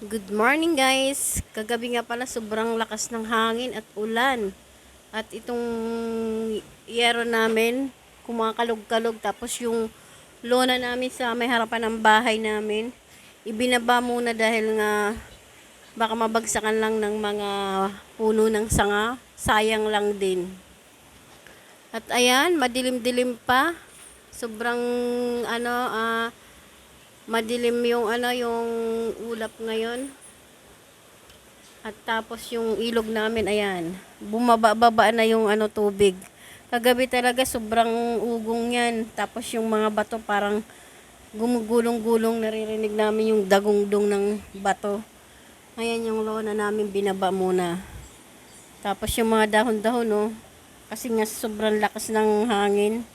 Good morning guys. Kagabi nga pala sobrang lakas ng hangin at ulan. At itong yero namin kumakalog-kalog, tapos yung lona namin sa may harapan ng bahay namin ibinaba muna dahil nga baka mabagsakan lang ng mga puno ng sanga. Sayang lang din. At ayan, madilim-dilim pa. Sobrang ano madilim yung yung ulap ngayon. At tapos yung ilog namin, ayan, bumaba-baba na yung tubig. Kagabi talaga sobrang ugong yan. Tapos yung mga bato parang gumugulong-gulong, naririnig namin yung dagungdong ng bato. Ayan yung lona namin binaba muna. Tapos yung mga dahon-dahon, oh, kasi nga sobrang lakas ng hangin.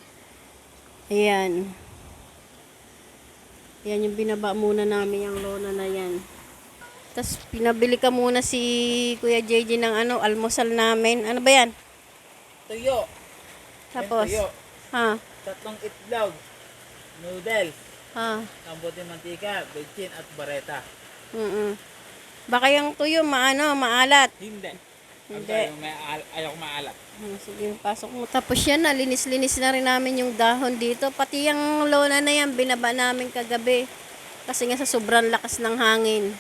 Ayan. Yan yung binaba muna namin yung lona na yan. Tapos pinabili ka muna si Kuya JJ ng almusal namin. Ano ba yan? Tuyo. Tapos, Tuyo. ha? Tatlong itlog. Noodles. Ha? Kambuting mantika, bechin at bareta. Baka yung tuyo maalat. Hindi. Hindi. Ayaw maalat. Sige, pasok mo. Tapos yan, linis-linis na rin namin yung dahon dito. Pati yung lona na yan, binaba namin kagabi. Kasi nga sa sobrang lakas ng hangin.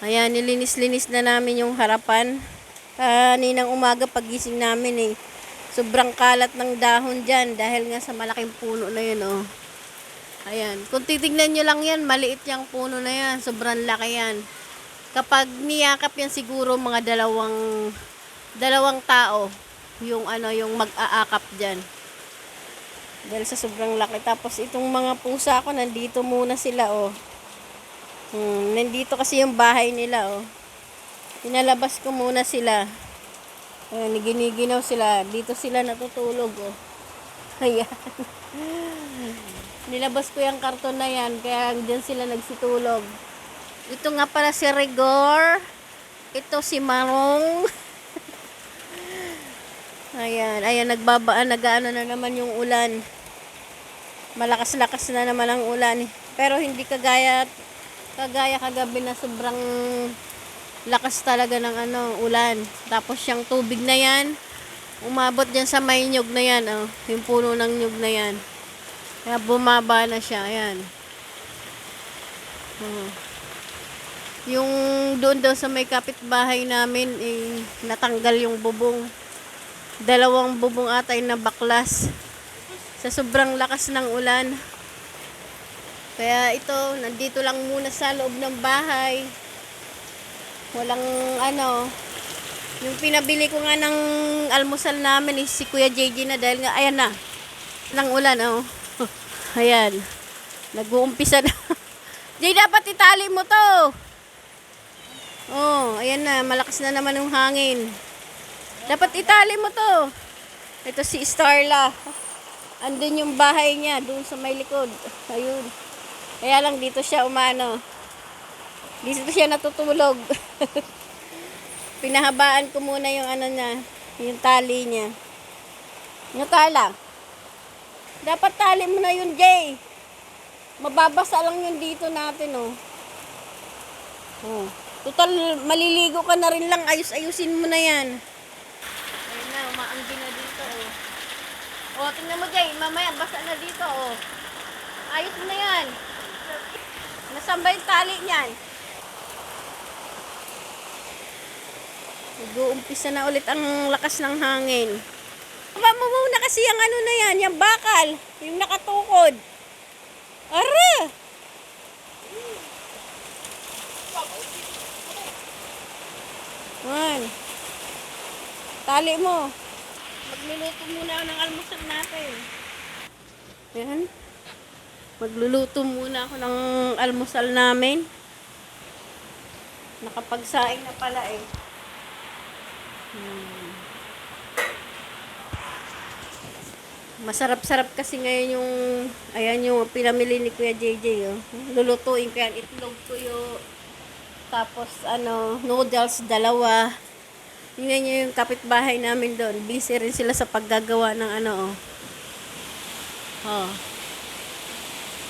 Ayan, nilinis-linis na namin yung harapan. Kaninang umaga pagising namin sobrang kalat ng dahon dyan dahil nga sa malaking puno na yun, oh. Ayan, kung titignan nyo lang yan, maliit yung puno na yan. Sobrang laki yan. Kapag niyakap yan siguro mga dalawang tao yung yung mag-aakap dyan. Dahil sa sobrang laki. Tapos itong mga pusa ko, nandito muna sila, oh. Nandito kasi yung bahay nila, oh. Pinalabas ko muna sila. Ayan, giniginaw sila. Dito sila natutulog, oh. Ayan. Nilabas ko yung karton na yan, kaya dyan sila nagsitulog. Ito nga pala si Rigor. Ito si Marong. Ayan, nag-ano na naman yung ulan. Malakas-lakas na naman ang ulan. Pero hindi kagaya kagabi na sobrang lakas talaga ng ulan. Tapos yung tubig na yan, umabot dyan sa may nyug na yan, oh, yung puno ng nyug na yan. Kaya bumaba na siya, ayan. Yung doon daw sa may kapitbahay namin, natanggal yung bubong. 2 bubong atay na baklas sa sobrang lakas ng ulan. Kaya ito, nandito lang muna sa loob ng bahay. Walang yung pinabili ko nga ng almusal namin si Kuya JJ na dahil nga ayan na ng ulan, oh. Ayan, nag-uumpisa na. Jay, dapat itali mo to. Oh, ayan na, malakas na naman yung hangin. Dapat itali mo to. Ito si Starla. Andun yung bahay niya, doon sa may likod. Ayun. Kaya lang dito siya dito siya natutulog. Pinahabaan ko muna yung niya, yung tali niya. Natala. Dapat tali mo na yun, Jay. Mababasa lang yun dito natin, oh. Oh. Total, maliligo ka na rin lang. Ayusin mo na yan. Ayun na, umaanggi na dito, oh. Oh, tingnan mo, Jay. Mamaya, basa na dito, oh. Ayos mo na yan. Nasaan ba yung tali niyan? Nag-uumpisa na ulit ang lakas ng hangin. Mama mo na kasi yung na yan, yung bakal. Yung nakatukod. Ara! Man. Tali mo. Magluluto muna ako ng almusal natin. Yan. Magluluto muna ako ng almusal namin. Nakapagsaing na pala, eh. Masarap-sarap kasi ngayon yung pinamili ni Kuya JJ, oh. Lulutuin ko yan, itlog tuyo. Tapos noodles 2. Tingnan niyo yung kapitbahay namin doon. Busy rin sila sa paggagawa ng oh. Oh.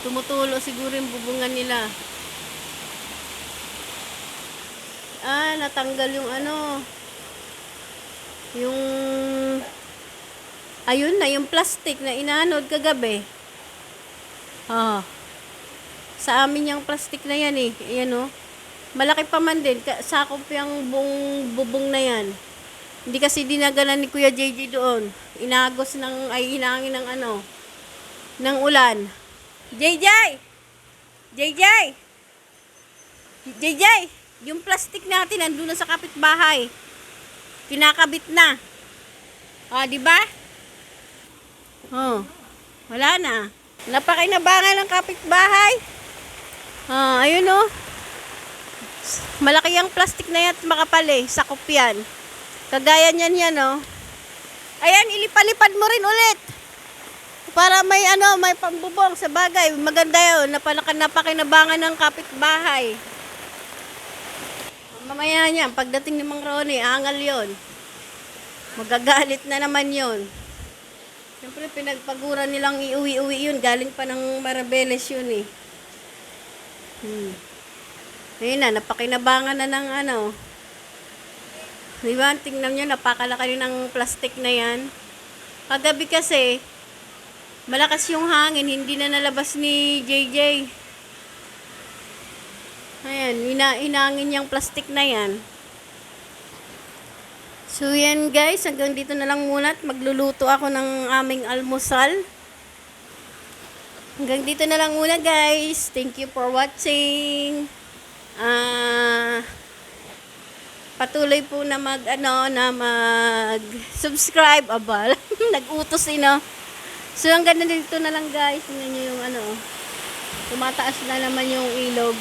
Tumutulo siguro yung bubungan nila. natanggal yung yung, ayun na, yung plastic na inanod kagabi. Sa amin yung plastic na yan eh. Ayan oh. Malaki pa man din. Sakop yung bubong na yan. Hindi kasi dinagalan ni Kuya JJ doon. Inagos hinangin ng ng ulan. JJ! JJ! JJ! Yung plastic natin nandun na sa kapitbahay. Kinakabit na. Di ba? Wala na. Napakinabangan ng kapitbahay. Ayun oh. Malaki ang plastic na yan at makapal eh. Sakop yan. Kagaya niyan yan oh. Ayan, ilipalipad mo rin ulit. Para may may pambubong sa bagay. Maganda yun. Napakinabangan ng kapitbahay. Mamaya niyan, pagdating ni Mang Ronnie, angal yon. Magagalit na naman yon. Siyempre, pinagpaguran nilang iuwi-uwi yun. Galing pa ng Marabeles yun eh. Ayun na, napakinabangan na ng Diba? Tingnan nyo, napakalaki ng plastic na yan. Kagabi kasi, malakas yung hangin, hindi na nalabas ni JJ. Ayan, inangin yung plastic na yan. So yan guys, hanggang dito na lang muna at magluluto ako ng aming almusal. Hanggang dito na lang muna guys. Thank you for watching. Patuloy po na mag-subscribe. Abal, nag-utos So hanggang dito na lang guys. Tingnan nyo yung tumataas na naman yung ilog.